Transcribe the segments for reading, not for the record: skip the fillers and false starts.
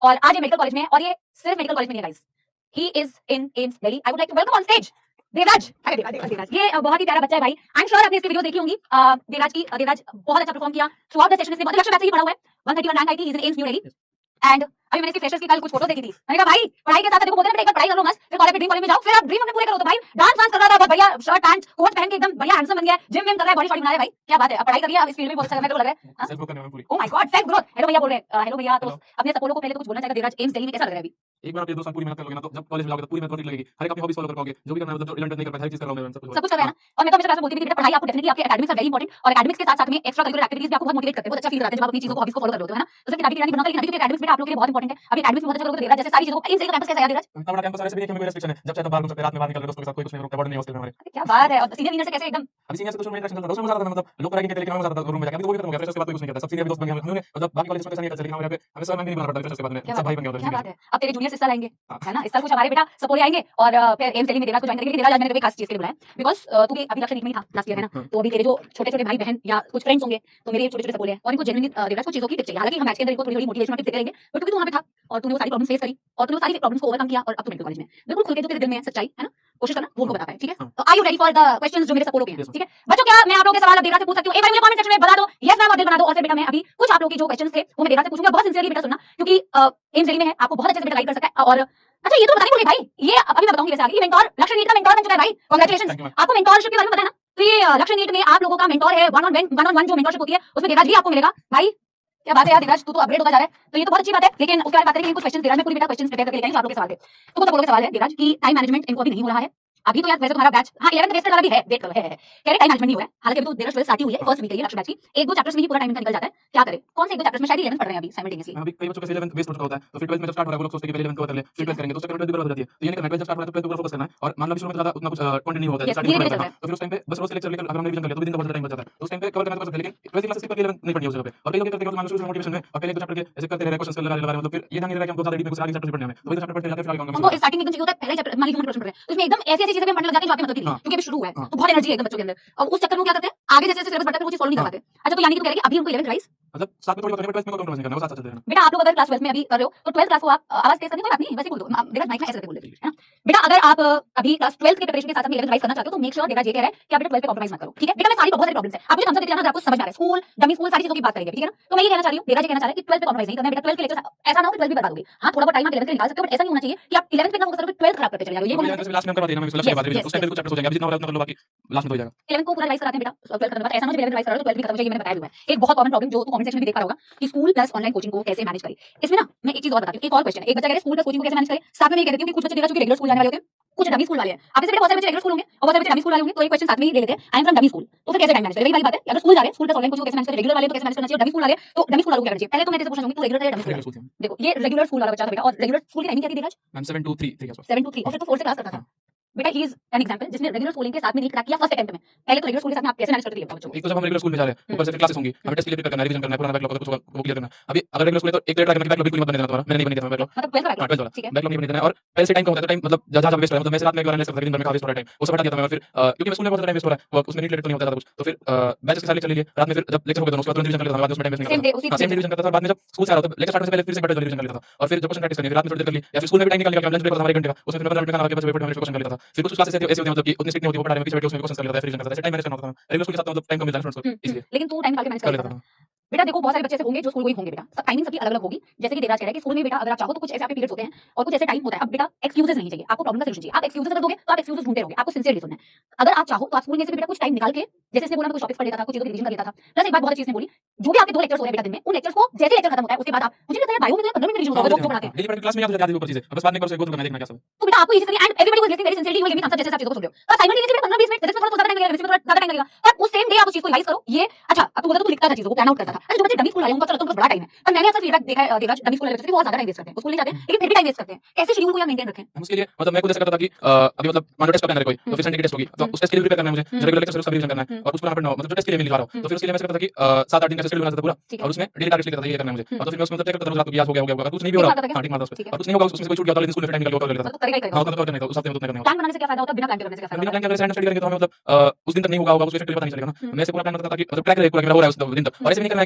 और आज ये मेडिकल कॉलेज में है और ये सिर्फ मेडिकल कॉलेज में नहीं है guys, he is in AIIMS Delhi. I would like to welcome on stage Devraj. अरे देवराज ये बहुत ही प्यारा बच्चा है भाई। आई एम श्योर आपने इसकी वीडियो देखी होंगी। देवराज बहुत अच्छा परफॉर्म किया थ्रू आउट द सेशन। इसने बहुत लक्ष्य वैसे ही पढ़ा हुआ है, 131 रैंक आई थी, ही is in AIIMS new Delhi. And अभी मैंने इसकी फ्रेशर्स की कल कुछ फोटो देखी थी, मैंने कहा भाई पढ़ाई के साथ देखो बोलते हैं एक बार पढ़ाई कर लो मस्त, फिर कॉलेज में ड्रीम कॉलेज में जाओ, फिर आप ड्रीम अपने पूरे करो। तो भाई डांस वांस कर रहा था, बहुत बढ़िया शर्ट पैंट कोट पहन के एकदम बढ़िया हैंडसम बन गया, जिम विम कर रहा है, बॉडी शॉडी बना रहा है भाई, क्या बात है। अब पढ़ाई कर लिया, अब इस फील्ड में बहुत अच्छा करने को लग रहा है। सेल्फ ग्रोथ करने में पूरी। Oh my God self growth. Hello भैया बोल रहे हैं। हेलो भैया, तो अपने सपोलो को पहले तो कुछ बोलना चाहिए। देवराज एम्स दिल्ली में कैसा लग रहा है अभी? एक बार आप ये 2 साल पूरी मेहनत कर लोगे ना, तो जब कॉलेज में जाओगे तो पूरी मेहनत लगेगी, हर एक अपनी हॉबीज फॉलो कर पाओगे, जो भी करना है, मतलब जो इवेंट नहीं कर पाए, हर चीज कर रहा हूं मैं, सब कुछ कर रहे हैं ना। और मैं तो हमेशा क्लास में बोलती थी बेटा पढ़ाई आपको डेफिनेटली आपके एकेडमिक्स आर वेरी इंपॉर्टेंट, और एकेडमिक्स के साथ साथ में एक्स्ट्रा करिकुलर एक्टिविटीज भी आपको बहुत मोटिवेट करते हैं, बहुत अच्छा फील कराते हैं जब आप अपनी चीजों को हॉबीज को फॉलो कर रहे हो, है ना। तो सिर्फ किताबी किताबी बनाकर, लेकिन अभी क्योंकि एकेडमिक्स बेटा आप लोगों के लिए बहुत इंपॉर्टेंट है। अभी एकेडमिक्स में बहुत अच्छा करोगे तो देवराज जैसे सारी चीजों को एम्स दिल्ली का कैंपस कैसा है देवराज? इतना बड़ा कैंपस है, वैसे भी देखिए मेरे रेस्ट्रिक्शन है, जब चाहे तब बाहर घूम सकते हैं, रात में बाहर निकल रहे दोस्तों के साथ, कोई कुछ नहीं रोकता, बॉर्डर नहीं हॉस्टल में हमारे। क्या बात है। और सीनियर वीनियर से कैसे एकदम? अभी सीनियर से कुछ नहीं इंटरेक्शन चलता है, उसमें मजा आता है, मतलब लोग कराएंगे लेकिन हमें मजा आता है रूम में जाके, अभी तो वो भी खत्म हो गया, फ्रेशर्स के बाद कोई कुछ नहीं करता, सब सीनियर भी दोस्त बन गए हमने, मतलब बाकी कॉलेज में कैसा नहीं करता, लेकिन हमारे यहाँ पे हमें सब नहीं बना पड़ता फ्रेशर्स के बाद में, सब भाई बन गए। क्या बात है। अब तेरे जूनियर्स इस साल आएंगे, है ना, इस साल कुछ हमारे बेटा सपोले आएंगे और फिर एम्स दिल्ली में देवराज को ज्वाइन करेंगे। देवराज आज मैंने कोई खास चीज के लिए बुलाया बिकॉज़ तू भी अभी लक्ष्य नीट में ही था लास्ट ईयर, है ना, तो अभी तेरे जो छोटे-छोटे भाई बहन या कुछ फ्रेंड्स होंगे, तो मेरे छोटे-छोटे सपोले हैं और इनको जेन्युइनली देवराज को चीजों की टिप्स चाहिए। हालांकि हम मैच के अंदर इनको थोड़ी-थोड़ी मोटिवेशनल टिप्स देते रहेंगे, बट क्योंकि तू वहां पे था और तूने वो सारी प्रॉब्लम्स फेस करी और तूने वो सारी प्रॉब्लम्स को ओवरकम किया और अब तू मेडिकल कॉलेज में बिल्कुल खुल के जो तेरे दिल में है सच्चाई, है ना, कोशिश करना वो उनको बता पाए, ठीक है। तो are you ready for the questions जो मेरे सपोलो के हैं, ठीक है बच्चों? क्या मैं आप लोगों के सवाल अब देवराज से पूछ सकती हूं? एक बार मुझे कमेंट सेक्शन में बता दो यस मैम और दिल बना दो, और फिर बेटा मैं अभी कुछ आप लोगों के जो क्वेश्चंस थे वो मैं देवराज से पूछूंगा। बहुत सिंसियरली बेटा सुनना, क्योंकि एम्स दिल्ली में है, आपको बहुत अच्छे से बेटा गाइड कर सकता है। और अच्छा ये तो बताने भूल गई भाई, ये अभी मैं बताऊंगी वैसे आगे, ये मेंटोर लक्ष्य नीट का मेंटोर बन चुका है भाई, कांग्रेचुलेशंस। आपको मेंटोरशिप के बारे में पता है ना? तो ये लक्ष्य नीट में आप लोगों का मेंटोर है, वन ऑन वन जो मेंटोरशिप होती है उसमें देवराज भी आपको मिलेगा भाई। क्या बात है यार देवराज, तू तो अपग्रेड होता जा रहा है, तो ये तो बहुत अच्छी बात है। लेकिन उसके बारे में बात करेंगे कुछ क्वेश्चंस देवराज में पूरी बेटा क्वेश्चंस प्रिपेयर करके लेके आई, जो आप लोगों के सवाल थे। तो कुछ आप लोगों के सवाल है देवराज की टाइम मैनेजमेंट इनको अभी नहीं हो रहा है अभी तो यार, वैसे तुम्हारा बैच हां 11th बेस वाला भी है, वेट करो, है कह रहे टाइम मैनेजमेंट नहीं हो रहा है। हालांकि अभी तो देवराज 12 स्टार्ट ही हुई है, फर्स्ट वीक है ये लक्ष्य बैच की, एक दो चैप्टर्स में ही पूरा टाइम इनका निकल जाता है। क्या करें, कौन से एक दो चैप्टर्स में? शायद 11th पढ़ रहे हैं अभी साइमल्टेनियसली। अभी कई बच्चों का 11th बेस हो चुका होता है, तो फिर 12th में जब स्टार्ट हो रहा है वो लोग सोचते हैं कि पहले 11th कवर कर ले, फिर 12th करेंगे, तो उससे 12th बर्बाद हो जाती है। तो ये नहीं करना, 12th जब स्टार्ट हो रहा है तो 12th पर फोकस करना है। और मान लो शुरू में ज्यादा उतना कुछ कंटेंट नहीं होता है, स्टार्टिंग में तो फिर उस टाइम पे बस रोज लेक्चर लेकर अगर हमने रिवीजन कर लिया तो भी दिन का बहुत टाइम बच जाता है, तो उस टाइम पे कवर करना तो कर सकते हैं, लेकिन 12th क्लास से पर 11th नहीं पढ़नी है उस जगह पे। और कई लोग क्या करते हैं मान लो शुरू में मोटिवेशन में और पहले एक दो चैप्टर के ऐसे करते रहे, क्वेश्चंस लगा रहे, मतलब फिर ये ध्यान नहीं रहा कि हमको ज्यादा डीप में कुछ आगे चैप्टर पढ़ने हैं, तो वही चैप्टर पढ़ते जाते हैं, फिर आगे हमको स्टार्टिंग में एकदम चाहिए होता है पहले चैप्टर मान लीजिए हम पढ़ रहे हैं तो इसमें एकदम ऐसी-ऐसी चीजें हम पढ़ने लग जाते हैं जो आपकी मतलब की नहीं है, क्योंकि अभी शुरू हुआ है तो बहुत एनर्जी है एकदम बच्चों के अंदर, और उस चक्कर में क्या करते हैं आगे जैसे-जैसे सिलेबस बढ़ता है वो चीज फॉलो नहीं कर पाते। अच्छा तो यानी कि तू कह रही है अभी हमको 11th राइज मतलब साथ में थोड़ी बहुत 12th में कॉम्प्रोमाइज नहीं करना, वो साथ साथ चलते रहना। बेटा आप लोग अगर क्लास 12th में अभी कर रहे हो तो 12th क्लास को आप आवाज तेज करनी कोई बात नहीं, वैसे बोल दो देवराज माइक में ऐसे करके बोल दे, है ना। बेटा अगर आप अभी क्लास 12th के प्रिपरेशन के साथ में 11th राइज करना चाहते हो तो मेक श्योर देवराज ये कह रहा है कि आप बेटा 12th पे कॉम्प्रोमाइज मत करो, ठीक है। बेटा मैं सारी बहुत सारी प्रॉब्लम्स है, आप मुझे आंसर देते जाना अगर आपको समझ में आ रहा है, स्कूल डमी स्कूल सारी चीजों की बात करेंगे, ठीक है ना। तो मैं ये कहना चाह रही हूं, देवराज ये कहना चाह रहा है कि 12th पे कॉम्प्रोमाइज नहीं करना है बेटा। 12th के लेक्चर ऐसा ना हो कि 12th भी बता दोगे, हां थोड़ा बहुत टाइम आप 11th के निकाल सकते हो, बट ऐसा नहीं होना चाहिए कि आप 11th पे इतना फोकस करोगे 12th खराब करते चले जाओगे। ये बोलना लास्ट में हम करवा देना, मैं लक्ष्य के बाद रिवीजन उस टाइम पे कुछ चैप्टर्स हो जाएंगे, अभी जितना हो रहा है उतना कर लो, बाकी लास्ट में हो जाएगा। 11th को पूरा रिवाइज कराते हैं बेटा, 12th खत्म करते ऐसा ना हो 11th रिवाइज करा लो तो 12th भी खत्म हो जाएगी। मैंने बताया हुआ है एक बहुत कॉमन प्रॉब्लम जो तू कमेंट सेक्शन में भी देख पा रहा होगा कि स्कूल प्लस ऑनलाइन कोचिंग को कैसे मैनेज करें। इसमें ना मैं एक चीज और बताती हूं, एक और क्वेश्चन है, एक बच्चा कह रहा है स्कूल प्लस कोचिंग को कैसे मैनेज करें, साथ में मैं ये कह देती हूं कि कुछ बच्चे देवराज के रेगुलर स्कूल जाने वाले होते हैं, कुछ डमी स्कूल वाले हैं। आप जैसे बेटा बहुत सारे बच्चे रेगुलर स्कूल होंगे और बहुत सारे बच्चे डमी स्कूल वाले होंगे, तो एक क्वेश्चन साथ में ही ले लेते हैं, I am from dummy school, तो फिर कैसे टाइम मैनेज करें? वही वाली बात है, अगर स्कूल जा रहे हैं स्कूल प्लस ऑनलाइन कोचिंग को कैसे मैनेज करें, रेगुलर वाले तो कैसे मैनेज करना चाहिए, डमी स्कूल वाले तो डमी स्कूल वालों को क्या करना चाहिए? पहले तो मैं तेरे से पूछना चाहूंगी तू रेगुलर है या डमी स्कूल? देखो ये रेगुलर स्कूल वाला बच्चा था बेटा, और रेगुलर स्कूल की टाइमिंग क्या थी देवराज? मैम 7 to 3 के आसपास। 7 to 3 और फिर तो 4 से क्लास करता था बेटा। ही इज एन एग्जांपल जिसने रेगुलर स्कूलिंग के साथ में नीट क्रैक किया फर्स्ट अटेम्प्ट में। पहले तो रेगुलर स्कूल के साथ में आप कैसे मैनेज करते थे बच्चों को? एक तो जब हम रेगुलर स्कूल में जा रहे हैं ऊपर से फिर क्लासेस होंगी, हमें टेस्ट के लिए प्रिपेयर करना है, रिवीजन करना है, पुराना बैकलॉग कुछ वो क्लियर करना है। अभी अगर रेगुलर स्कूल है तो एक डेट रखना, बैकलॉग बिल्कुल मत बने देना तुम्हारा, मैंने नहीं बने देना बैकलॉग, मतलब 12th का बैकलॉग, ठीक है, बैकलॉग नहीं बने देना। और पहले से टाइम कम होता है, तो टाइम मतलब जहां वेस्ट हो रहा है, मतलब मैं रात में एक बार एनालाइज करता था, दिन भर में काफी वेस्ट हो रहा है टाइम, वो सब हटा दिया था मैं। फिर क्योंकि मैं स्कूल में बहुत टाइम वेस्ट हो रहा है, वो उसमें नीट रिलेटेड तो नहीं होता था कुछ, तो फिर बैचेस के साथ लेक्चर ले लिए रात में, फिर जब लेक्चर हो गए दोनों उसके बाद रिवीजन कर लेता था, बाद में उसमें टाइम वेस्ट नहीं करता था, सेम रिवीजन करता था। बाद में जब स्कूल से आ रहा था लेक्चर स्टार्ट होने से पहले फिर से बैठकर रिवीजन कर लेता था, और फिर जब क्वेश्चन प्रैक्टिस करनी रात में थोड़ी देर कर ली, या फिर स्कूल में भी टाइम निकाल लिया, लंच ब्रेक होता था हमारे घंटे का, उसमें फिर 15 मिनट का खाना के बाद पेपर में क्वेश्चन कर लेता था। फिर कुछ क्लासेस ऐसे होती है मतलब कि उतनी स्ट्रिक्ट नहीं होती, वो पढ़ा रहे हैं किसी बैठे उसमें क्वेश्चन कर लेता है, फिर रिवीजन करता है, टाइम मैनेज करना होता था। रेगुलर स्कूल के साथ मतलब टाइम कम मिलता है स्टूडेंट्स को इसलिए, लेकिन तू टाइम निकाल के मैनेज कर लेता था बेटा। देखो बहुत सारे बच्चे ऐसे होंगे जो स्कूल गोइंग होंगे बेटा, सब टाइमिंग सबकी अलग-अलग होगी। जैसे कि देवराज कह रहा है कि स्कूल में बेटा अगर आप चाहो तो कुछ ऐसे आपके पीरियड्स होते हैं और कुछ ऐसे टाइम होता है। अब बेटा एक्सक्यूजेस नहीं चाहिए, आपको प्रॉब्लम का सॉल्यूशन चाहिए। आप एक्सक्यूजेस अगर दोगे तो आप एक्सक्यूजेस ढूंढते रहोगे, आपको सिंसियरली सुनना है। अगर आप चाहो तो आप स्कूल में से भी बेटा कुछ टाइम निकाल के, जैसे इसने बोला मैं कुछ टॉपिक्स पढ़ लेता था, कुछ चीजों की रिवीजन कर लेता था। प्लस एक बात बहुत अच्छी इसने बोली, जो भी आपके 2 लेक्चर्स हो रहे हैं बेटा दिन में, उन लेक्चर्स को जैसे लेक्चर खत्म होता है उसके बाद आप, मुझे लगता है बायो में तो 15 मिनट रिवीजन होगा जो पढ़ाते हैं डेली क्लास में याद हो जाती है ऊपर चीजें, बस बाद में कर उसे गो थ्रू करना देखना क्या सब। तो बेटा आपको ये चीज करनी, and everybody was listening very sincerely, you give me answer जैसे आप चीजों को सुन रहे हो। और साइमल्टेनियसली बेटा 15-20 मिनट फिजिक्स में थोड़ा ज्यादा टाइम लगेगा, केमिस्ट्री में थोड़ा ज्यादा टाइम लगेगा, पर उस सेम डे आप उस चीज को रिवाइज करो। ये अच्छा अब तू बोलता तू लिखता था चीजों को, प्लान आउट करता था। अच्छा जो बच्चे डमी स्कूल वाले उनका चलो तुमको बड़ा टाइम है, पर मैंने अक्सर फीडबैक देखा है देवराज, डमी स्कूल वाले बच्चे बहुत ज्यादा टाइम वेस्ट करते हैं, स्कूल नहीं जाते लेकिन फिर भी टाइम वेस्ट करते हैं। कैसे शेड्यूल को या मेंटेन रखें? हम उसके लिए मतलब मैं खुद ऐसा करता था कि अभी मतलब मान लो टेस्ट का प्लान है कोई, तो फिर संडे की टेस्ट होगी, तो उस टेस्ट के लिए प्रिपेयर करना है मुझे, रेगुलर लेक्चर उसका रिवीजन करना है और उसको पढ़ना मतलब जो टेस्ट के लिए मैं लिखा रहा हूं, तो फिर उसके लिए मैं ऐसा करता था कि 7-8 दिन का शेड्यूल बनाता था पूरा, और उसमें डेली टारगेट्स लिखता था ये करना है मुझे, और तो फिर मैं उसमें तय करता था रात को याद हो गया कुछ नहीं भी हो रहा, हां ठीक मारता उस पे, और कुछ नहीं होगा उसमें से कोई छूट गया तो स्कूल में टाइम निकाल के कर लेता था। तो करेगा ही करेगा, हां तो करना था उस हफ्ते में उतना करना है। प्लान बनाने से क्या फायदा होता है, बिना प्लान के करने से क्या फायदा बिना होता है? प्लान के अगर स्टडी करेंगे तो हमें मतलब उस दिन तक नहीं होगा उसको इफेक्ट पता नहीं चलेगा ना। मैं ऐसे पूरा प्लान करता था कि मतलब ट्रैक रहे पूरा कैमरा हो रहा है उस दिन तक, और ऐसे नहीं करना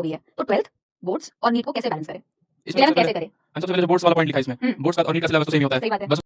हो गई है, तो 12th बोर्ड्स और नीट को कैसे बैलेंस करें? इसमें इलेवन सबसे कैसे पहले करें? सबसे पहले जो बोर्ड्स वाला पॉइंट लिखा है इसमें, हम्म। बोर्ड्स का और नीट का सिलेबस तो सेम ही होता सही बात है, है। बस